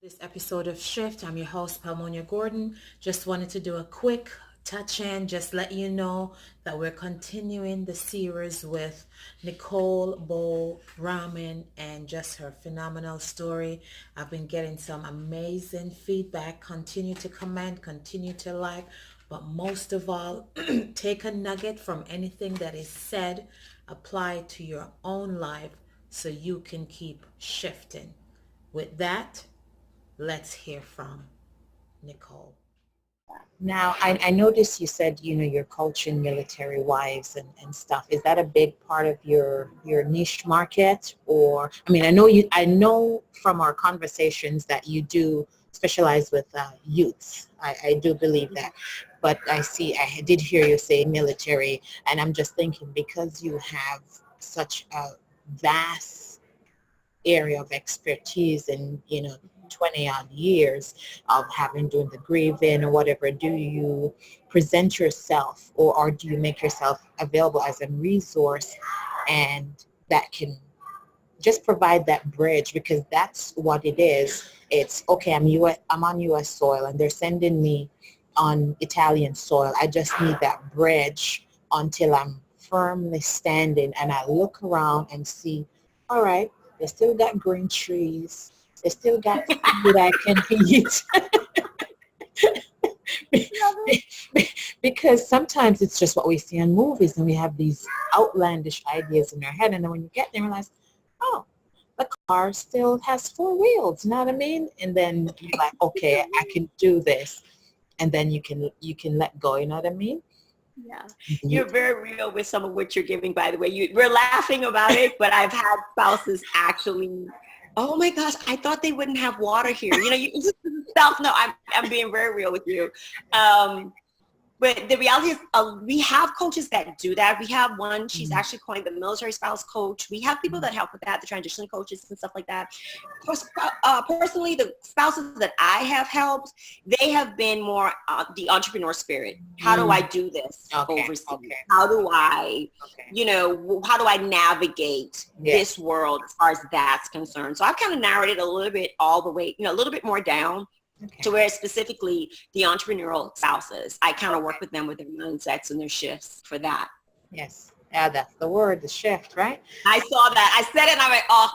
This episode of Shift. I'm your host, Palmonia Gordon. Just wanted to do a quick touch in, just let you know that we're continuing the series with Nicole Bowe-Rahming and just her phenomenal story. I've been getting some amazing feedback. Continue to comment, continue to like, but most of all, take a nugget from anything that is said, apply it to your own life so you can keep shifting. With that, let's hear from Nicole. Now, I noticed you said, you're coaching military wives and stuff. Is that a big part of your niche market? Or, I know from our conversations that you do specialize with youths. I do believe that. But I did hear you say military, and I'm just thinking because you have such a vast area of expertise and 20 odd years of having doing the grieving or whatever, do you present yourself or do you make yourself available as a resource and that can just provide that bridge? Because that's what it is. It's okay, I'm on US soil and they're sending me on Italian soil. I just need that bridge until I'm firmly standing and I look around and see, all right, they still got green trees. They still got food I can eat. Because sometimes it's just what we see in movies and we have these outlandish ideas in our head, and then when you get there, you realize, oh, the car still has four wheels, you know what I mean? And then you're like, okay, I can do this. And then you can let go, you know what I mean? Yeah, you're very real with some of what you're giving, by the way. We're laughing about it, but I've had spouses actually, oh my gosh, I thought they wouldn't have water here. You just self, no, I'm being very real with you. But the reality is we have coaches that do that. We have one, she's actually coined the military spouse coach. We have people that help with that, the transition coaches and stuff like that. Personally, the spouses that I have helped, they have been more the entrepreneur spirit. How do I do this overseas? Okay. How do I, how do I navigate this world as far as that's concerned? So I've kind of narrowed it a little bit all the way, a little bit more down. Okay. To where specifically the entrepreneurial spouses, I kind of work with them with their mindsets and their shifts for that. Yes. Yeah, that's the word, the shift, right? I saw that. I said it and I went, oh.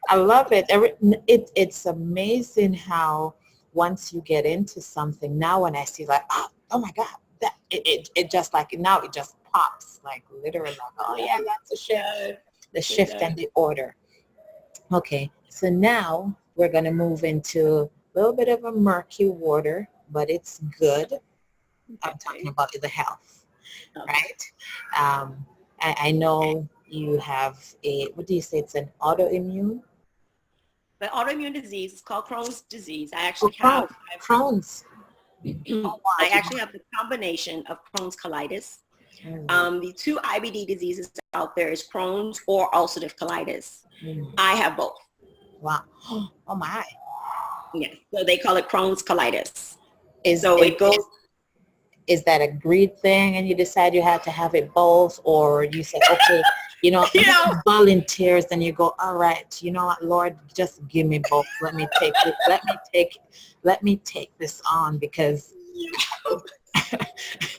I love it. It's amazing how once you get into something, now when I see like, oh my God, that it just like, now it just pops, like literally like, oh yeah, that's a shift. The shift and the order. Okay, so now we're going to move into a little bit of a murky water, but it's good. I'm talking about the health, right? I know you have what do you say? It's an autoimmune? The autoimmune disease is called Crohn's disease. I actually have Crohn's. I actually have the combination of Crohn's colitis. The two IBD diseases out there is Crohn's or ulcerative colitis. I have both. Wow. Oh my. Yes. So they call it Crohn's colitis. Is that a greed thing and you decide you had to have it both, or you said, okay, volunteers, and you go, all right, you know what, Lord, just give me both. Let me take it. Let me take this on because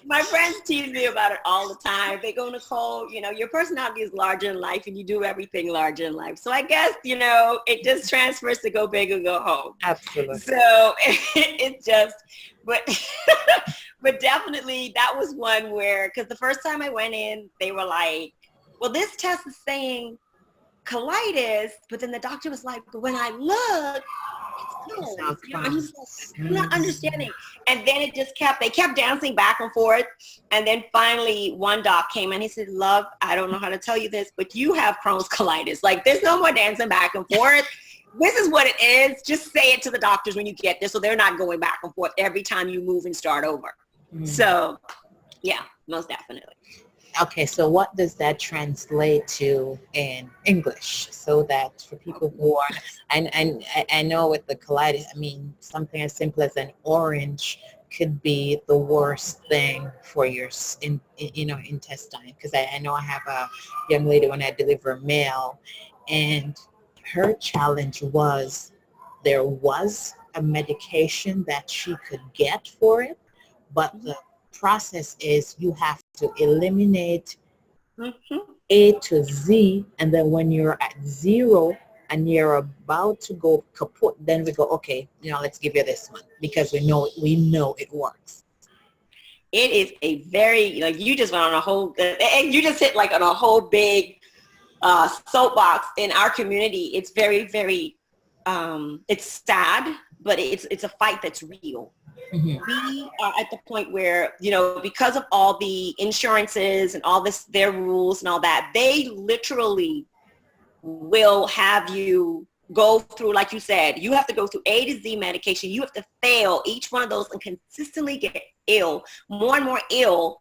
my friends tease me about it all the time. They go, Nicole, your personality is larger in life and you do everything larger in life. So I guess, it just transfers to go big and go home. Absolutely. So it's just, but definitely that was one where, because the first time I went in, they were like, well, this test is saying colitis, but then the doctor was like, but when I look, I'm not understanding. And then they kept dancing back and forth. And then finally one doc came and he said, love, I don't know how to tell you this, but you have Crohn's colitis. Like there's no more dancing back and forth. This is what it is. Just say it to the doctors when you get there so they're not going back and forth every time you move and start over. So yeah, most definitely. Okay, so what does that translate to in English? So that for people who are, and I know with the colitis, something as simple as an orange could be the worst thing for your intestine. Because I know I have a young lady when I deliver mail, and her challenge was there was a medication that she could get for it, but the process is you have to eliminate A to Z, and then when you're at zero and you're about to go kaput, then we go, okay, let's give you this one because we know it works. It is a very, like, you just went on a whole, and you just hit like on a whole big soapbox in our community. It's very, very, it's sad, but it's a fight that's real. We are at the point where, because of all the insurances and all this, their rules and all that, they literally will have you go through, like you said, you have to go through A to Z medication. You have to fail each one of those and consistently get ill, more and more ill,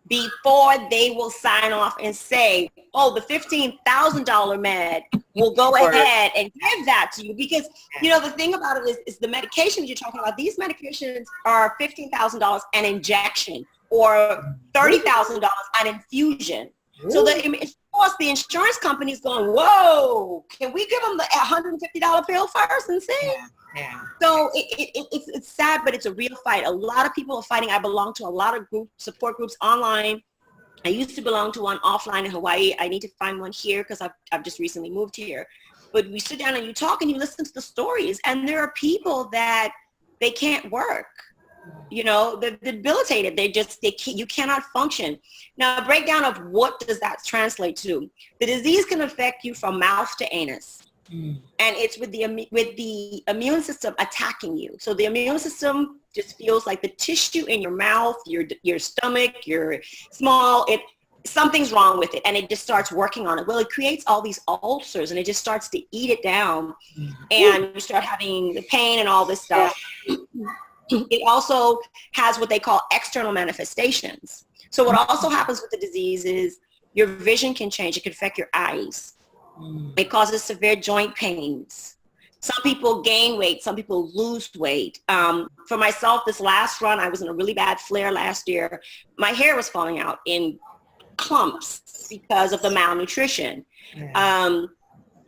before they will sign off and say, oh, the $15,000 med will go ahead and give that to you. Because, the thing about it is the medications you're talking about, these medications are $15,000 an injection or $30,000 an infusion. So of course, the insurance company is going, whoa, can we give them the $150 pill first and see? Yeah. So it's sad, but it's a real fight. A lot of people are fighting. I belong to a lot of support groups online. I used to belong to one offline in Hawaii. I need to find one here because I've just recently moved here. But we sit down and you talk and you listen to the stories, and there are people that they can't work. They're debilitated. You cannot function. Now, a breakdown of what does that translate to? The disease can affect you from mouth to anus. And it's with the immune system attacking you. So the immune system just feels like the tissue in your mouth, your stomach, your small, something's wrong with it, and it just starts working on it. Well, it creates all these ulcers, and it just starts to eat it down, and you start having the pain and all this stuff. It also has what they call external manifestations. So what also happens with the disease is your vision can change. It can affect your eyes. It causes severe joint pains. Some people gain weight. Some people lose weight. For myself, this last run, I was in a really bad flare last year. My hair was falling out in clumps because of the malnutrition.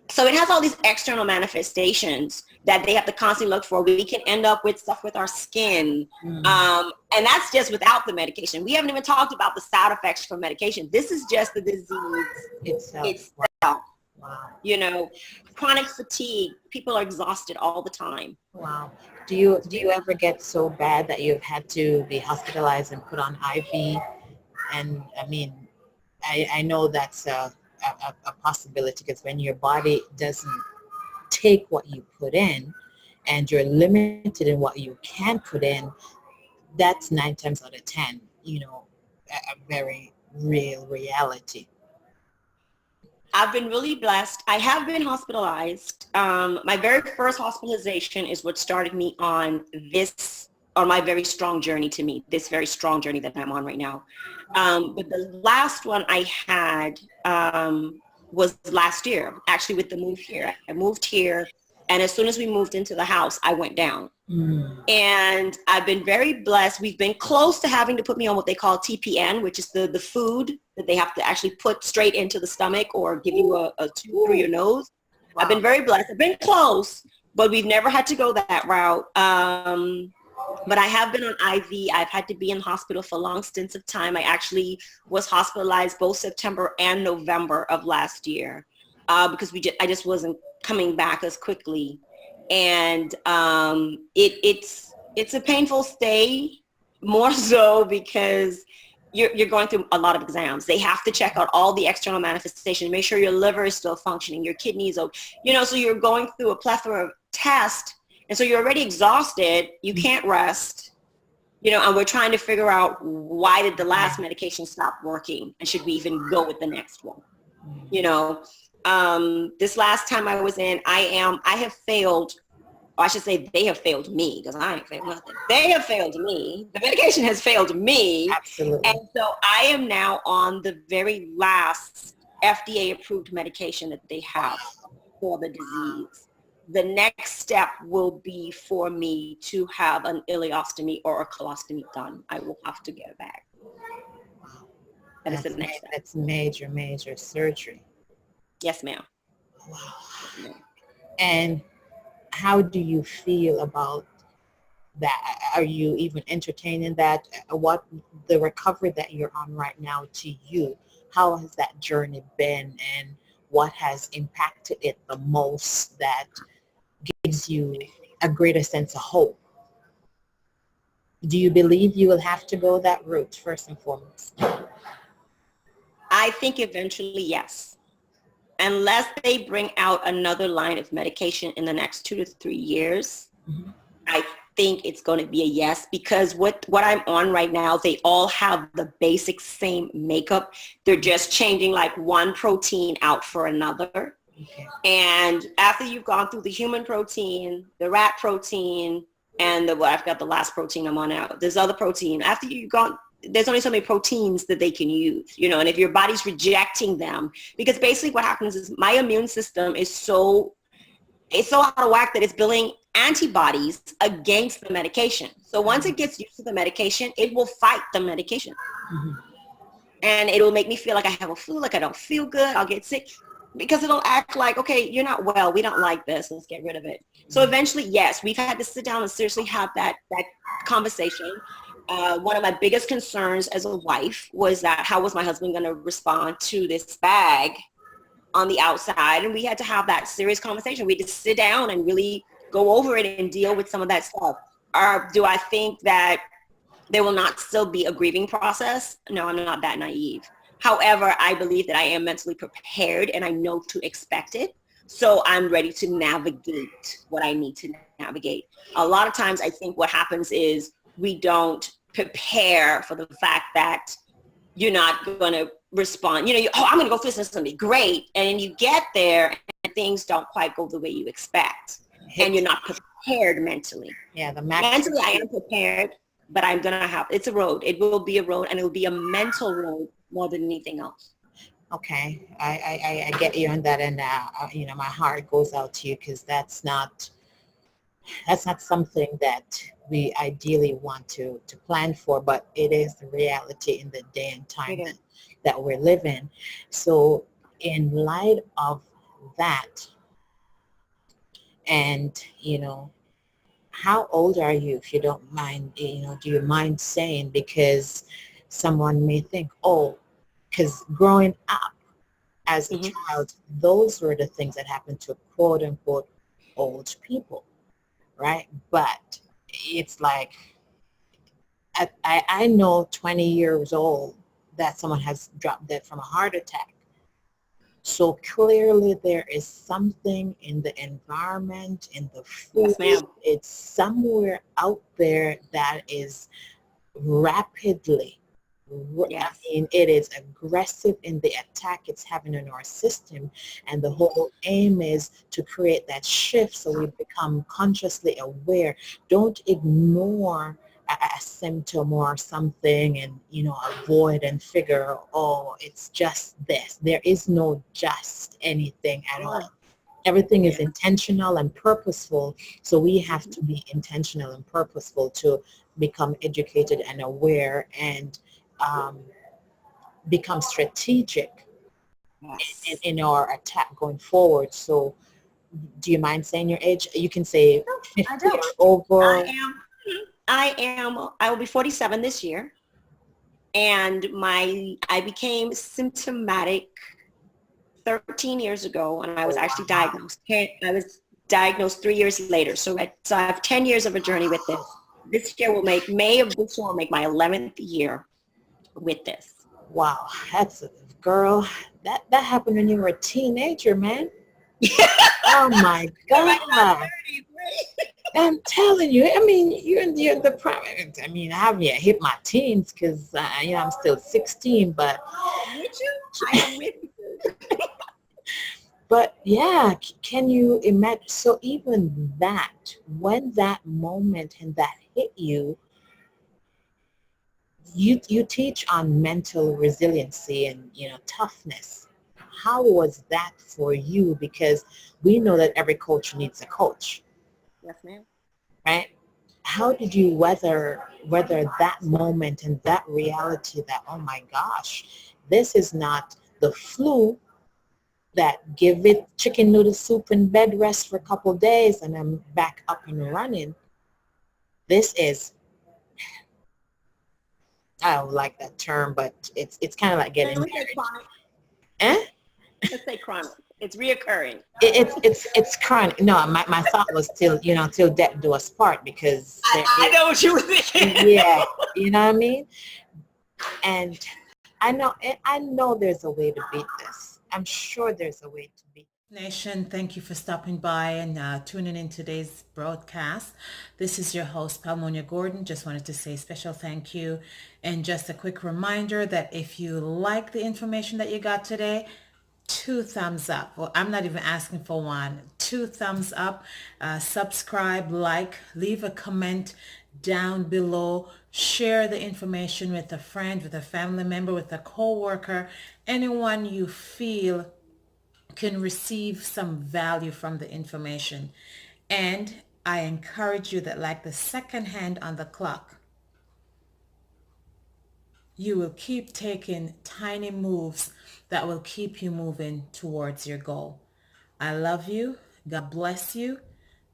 So it has all these external manifestations that they have to constantly look for. We can end up with stuff with our skin. And that's just without the medication. We haven't even talked about the side effects from medication. This is just the disease itself. Wow. Chronic fatigue. People are exhausted all the time. Wow. Do you ever get so bad that you've had to be hospitalized and put on IV? And I mean, I know that's a possibility, because when your body doesn't take what you put in and you're limited in what you can put in, that's 9 times out of 10, a very real reality. I've been really blessed. I have been hospitalized. My very first hospitalization is what started me on my very strong journey to me, this very strong journey that I'm on right now. But the last one I had was last year, actually, with the move here. I moved here, and as soon as we moved into the house, I went down. And I've been very blessed. We've been close to having to put me on what they call TPN, which is the food that they have to actually put straight into the stomach or give you a tube through your nose. Wow. I've been very blessed. I've been close, but we've never had to go that route. But I have been on IV. I've had to be in hospital for long stints of time. I actually was hospitalized both September and November of last year because I just wasn't coming back as quickly. And it's a painful stay, more so because you're going through a lot of exams. They have to check out all the external manifestations, make sure your liver is still functioning, your kidneys, so you're going through a plethora of tests. And so you're already exhausted. You can't rest, and we're trying to figure out, why did the last medication stop working? And should we even go with the next one? This last time I was in, I have failed, or I should say they have failed me, because I ain't failed nothing. They have failed me. The medication has failed me. Absolutely. And so I am now on the very last FDA approved medication that they have for the disease. The next step will be for me to have an ileostomy or a colostomy done. I will have to get it back. That is the next step. That's major surgery. Yes, ma'am. Wow. And how do you feel about that? Are you even entertaining that? What the recovery that you're on right now to you, how has that journey been, and what has impacted it the most that gives you a greater sense of hope? Do you believe you will have to go that route first and foremost? I think eventually, yes. Unless they bring out another line of medication in the next 2 to 3 years, Mm-hmm. I think it's going to be a yes, because what I'm on right now, they all have the basic same makeup. They're just changing like one protein out for another. Okay. And after you've gone through the human protein, the rat protein, and I've got the last protein I'm on now. There's other protein. After you've gone, there's only so many proteins that they can use, and if your body's rejecting them, because basically what happens is my immune system is it's so out of whack that it's building antibodies against the medication. So once it gets used to the medication, it will fight the medication. Mm-hmm. And it will make me feel like I have a flu, like I don't feel good, I'll get sick, because it'll act like, okay, you're not well, we don't like this, let's get rid of it. So eventually, yes, we've had to sit down and seriously have that conversation. One of my biggest concerns as a wife was that how was my husband going to respond to this bag on the outside? And we had to have that serious conversation. We had to sit down and really go over it and deal with some of that stuff. Do I think that there will not still be a grieving process? No, I'm not that naive. However, I believe that I am mentally prepared and I know to expect it. So I'm ready to navigate what I need to navigate. A lot of times I think what happens is we don't prepare for the fact that you're not going to respond. I'm going to go through this and it's going to be great. And then you get there and things don't quite go the way you expect. And you're not prepared mentally. Yeah, mentally I am prepared, but I'm going to have, it's a road. It will be a road, and it will be a mental road more than anything else. Okay, I get you on that, and my heart goes out to you, because that's not something that we ideally want to plan for, but it is the reality in the day and time that we're living. So in light of that, and how old are you, if you don't mind, do you mind saying, because someone may think, oh, because growing up as a child, those were the things that happened to quote unquote old people, right? But it's like, I know 20 years old that someone has dropped dead from a heart attack. So clearly there is something in the environment, in the food, it's somewhere out there that is rapidly, I mean, it is aggressive in the attack it's having on our system. And the whole aim is to create that shift so we become consciously aware. Don't ignore a symptom or something and, avoid and figure, oh, it's just this. There is no just anything at all. Everything is intentional and purposeful. So we have to be intentional and purposeful to become educated and aware and become strategic in our attack going forward. So do you mind saying your age? You can say 50 or over. I will be 47 this year. And I became symptomatic 13 years ago, and I was actually diagnosed. I was diagnosed 3 years later. So I have 10 years of a journey with this. May of this year will make my 11th year with this. Wow, that's girl. That happened when you were a teenager, man. Oh my God. I'm telling you, I mean, you're in the prime. I mean, I haven't yet hit my teens because, I'm still 16, but. Would you? I am with you. But yeah, can you imagine? So even that, when that moment and that hit you, you teach on mental resiliency and, toughness. How was that for you? Because we know that every coach needs a coach. Yes, ma'am. Right? How did you weather that moment and that reality that, oh my gosh, this is not the flu, that give it chicken noodle soup and bed rest for a couple days and I'm back up and running. This is, I don't like that term, but it's kind of like getting Let's say married. chronic. Eh? Let's say chronic. It's reoccurring. It's chronic. No, my thought was till, you know, till death do us part, because I know what you were thinking. yeah, you know what I mean? And I know there's a way to beat this. I'm sure there's a way to beat it. Nation, thank you for stopping by and tuning in today's broadcast. This is your host, Palmonia Gordon. Just wanted to say a special thank you. And just a quick reminder that if you like the information that you got today, 2 thumbs up. Well, I'm not even asking for one. 2 thumbs up. Subscribe, like, leave a comment down below. Share the information with a friend, with a family member, with a co-worker, anyone you feel can receive some value from the information. And I encourage you that, like the second hand on the clock, you will keep taking tiny moves that will keep you moving towards your goal. I love you. God bless you.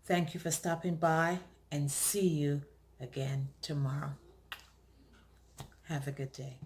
Thank you for stopping by, and see you again tomorrow. Have a good day.